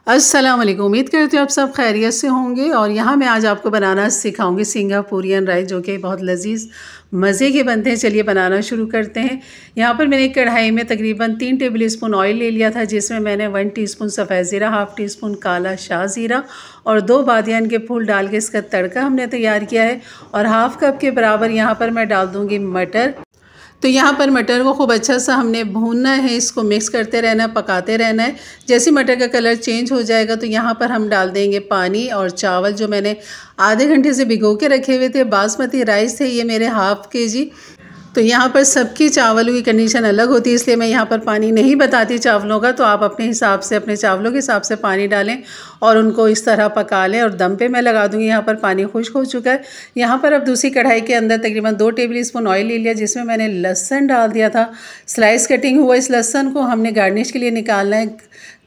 अस्सलाम वालेकुम। उम्मीद करती हूँ आप सब खैरियत से होंगे। और यहाँ मैं आज आपको बनाना सिखाऊंगी सिंगापुरियन राइस, जो कि बहुत लजीज मज़े के बनते हैं। चलिए बनाना शुरू करते हैं। यहाँ पर मैंने एक कढ़ाई में तकरीबन 3 टेबल स्पून ऑयल ले लिया था, जिसमें मैंने 1 टीस्पून सफ़ेद ज़ीरा, हाफ़ टी स्पून काला शाह ज़ीरा और 2 बादियान के फूल डाल के इसका तड़का हमने तैयार किया है। और हाफ़ कप के बराबर यहाँ पर मैं डाल दूँगी मटर। तो यहाँ पर मटर को खूब अच्छा सा हमने भूनना है, इसको मिक्स करते रहना है, पकाते रहना है। जैसे मटर का कलर चेंज हो जाएगा तो यहाँ पर हम डाल देंगे पानी और चावल, जो मैंने आधे घंटे से भिगो के रखे हुए थे। बासमती राइस थे ये मेरे हाफ़ केजी। तो यहाँ पर सबकी चावलों की कंडीशन अलग होती है, इसलिए मैं यहाँ पर पानी नहीं बताती चावलों का। तो आप अपने हिसाब से, अपने चावलों के हिसाब से पानी डालें और उनको इस तरह पका लें। और दम पे मैं लगा दूँगी। यहाँ पर पानी खुश्क हो चुका है। यहाँ पर अब दूसरी कढ़ाई के अंदर तकरीबन 2 टेबल स्पून ऑयल ले लिया, जिसमें मैंने लहसुन डाल दिया था। स्लाइस कटिंग हुआ इस लहसुन को हमने गार्निश के लिए निकालना है।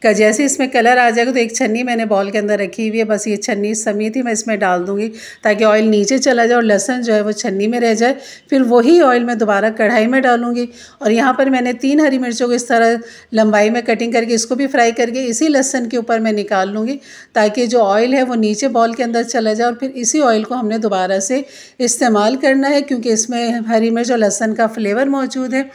जैसे इसमें कलर आ जाएगा तो एक छन्नी मैंने बॉल के अंदर रखी हुई है, बस ये छन्नी समेत ही मैं इसमें डाल दूँगी, ताकि ऑयल नीचे चला जाए और लहसुन जो है वो छन्नी में रह जाए। फिर वही ऑयल मैं दोबारा कढ़ाई में डालूँगी। और यहाँ पर मैंने 3 हरी मिर्चों को इस तरह लंबाई में कटिंग करके इसको भी फ्राई करके इसी लहसुन के ऊपर मैं निकाल लूँगी, ताकि जो ऑयल है वो नीचे बॉल के अंदर चला जाए। और फिर इसी ऑयल को हमने दोबारा से इस्तेमाल करना है, क्योंकि इसमें हरी मिर्च और लहसुन का फ्लेवर मौजूद है।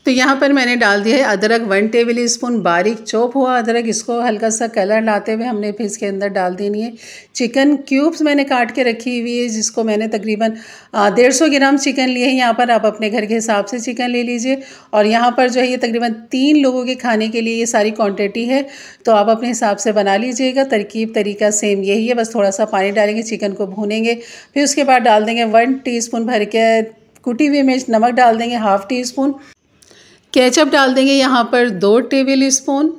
तो यहाँ पर मैंने डाल दिया है अदरक, 1 टेबल स्पून बारीक चॉप हुआ अदरक। इसको हल्का सा कलर लाते हुए हमने फिर इसके अंदर डाल देनी है। चिकन क्यूब्स मैंने काट के रखी हुई है, जिसको मैंने तकरीबन 150 ग्राम चिकन लिए हैं। यहाँ पर आप अपने घर के हिसाब से चिकन ले लीजिए। और यहाँ पर जो है ये तकरीबन 3 लोगों के खाने के लिए ये सारी क्वान्टिटी है, तो आप अपने हिसाब से बना लीजिएगा। तरकीब तरीका सेम यही है, बस थोड़ा सा पानी डालेंगे, चिकन को भूनेंगे। फिर उसके बाद डाल देंगे 1 टीस्पून भर के कुटी हुई मिर्च, नमक डाल देंगे हाफ़ टी स्पून, केचप डाल देंगे यहाँ पर 2 टेबल स्पून,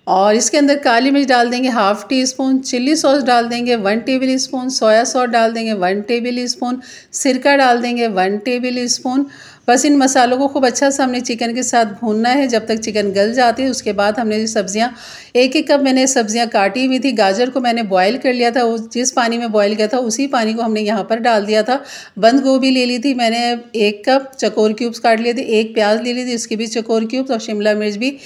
और इसके अंदर काली मिर्च डाल देंगे half tea spoon, chilli sauce डाल देंगे 1 टेबल स्पून, सोया सॉस डाल देंगे 1 टेबल स्पून, सिरका डाल देंगे 1 टेबल स्पून। बस इन मसालों को खूब अच्छा सा हमने चिकन के साथ भूनना है जब तक चिकन गल जाती है। उसके बाद हमने सब्जियां, 1 कप मैंने सब्जियां काटी हुई थी। गाजर को मैंने बॉयल कर लिया था, जिस पानी में बॉयल किया था उसी पानी को हमने यहाँ पर डाल दिया था। बंद गोभी ले ली थी मैंने 1 कप, चकोर क्यूब्स काट लिए थे। 1 प्याज ले ली थी, इसके भी चकोर क्यूब्स, और शिमला मिर्च भी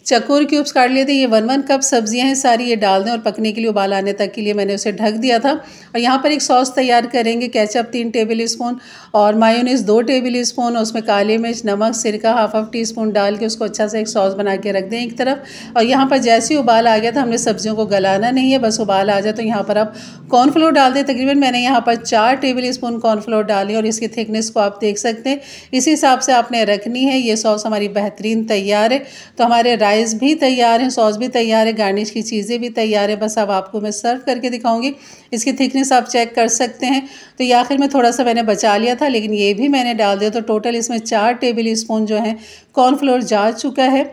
चकोर क्यूब्स काट लिए थे। ये 1 कप सब्जियां हैं सारी, ये डाल दें और पकने के लिए, उबाल आने तक के लिए मैंने उसे ढक दिया था। और यहाँ पर एक सॉस तैयार करेंगे। केचप 3 टेबल स्पून और मायोनीज़ 2 टेबल स्पून, और उसमें काली मिर्च, नमक, सिरका हाफ़ टी स्पून डाल के उसको अच्छा से एक सॉस बना के रख दें एक तरफ। और यहाँ पर जैसे ही उबाल आ गया था, हमने सब्जियों को गलाना नहीं है, बस उबाल आ जाए तो यहाँ पर आप कॉर्नफ्लोर डाल दें। तकरीबन मैंने यहाँ पर 4 टेबल स्पून कॉर्नफ्लोर डाली, और इसकी थिकनेस को आप देख सकते हैं, इसी हिसाब से आपने रखनी है। ये सॉस हमारी बेहतरीन तैयार है। तो हमारे राइस भी तैयार हैं, सॉस भी तैयार है, गार्निश की चीज़ें भी तैयार है। बस अब आपको मैं सर्व करके दिखाऊंगी। इसकी थिकनेस आप चेक कर सकते हैं। तो ये आखिर में थोड़ा सा मैंने बचा लिया था, लेकिन ये भी मैंने डाल दिया। तो टोटल इसमें 4 टेबल स्पून जो है कॉर्नफ्लोर जा चुका है।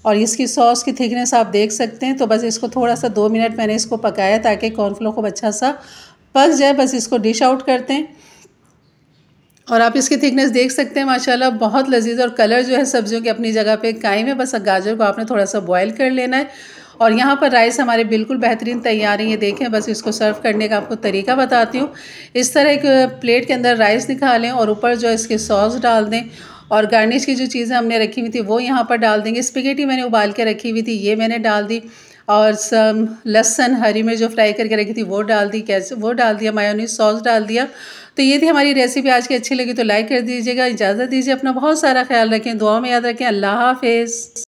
और इसकी सॉस की थिकनेस आप देख सकते हैं। तो बस इसको थोड़ा सा 2 मिनट मैंने इसको पकाया, ताकि कॉर्नफ्लोर को अच्छा सा पक जाए। बस इसको डिश आउट करते हैं, और आप इसकी थिकनेस देख सकते हैं, माशाल्लाह बहुत लजीज। और कलर जो है सब्जियों की अपनी जगह पे कायम है। बस गाजर को आपने थोड़ा सा बॉयल कर लेना है। और यहाँ पर राइस हमारे बिल्कुल बेहतरीन तैयार है। ये देखें, बस इसको सर्व करने का आपको तरीका बताती हूँ। इस तरह एक प्लेट के अंदर राइस निकालें और ऊपर जो इसके सॉस डाल दें, और गार्निश की जो चीज़ें हमने रखी हुई थी वो यहाँ पर डाल देंगे। स्पेगेटी मैंने उबाल के रखी हुई थी, ये मैंने डाल दी। और सब लहसुन, हरी मिर्च जो फ्राई करके रखी थी वो डाल दी, कैसे वो डाल दिया, मायोनीज सॉस डाल दिया। तो ये थी हमारी रेसिपी आज की। अच्छी लगी तो लाइक कर दीजिएगा। इजाज़त दीजिए, अपना बहुत सारा ख्याल रखें, दुआ में याद रखें। अल्लाह हाफ़िज़।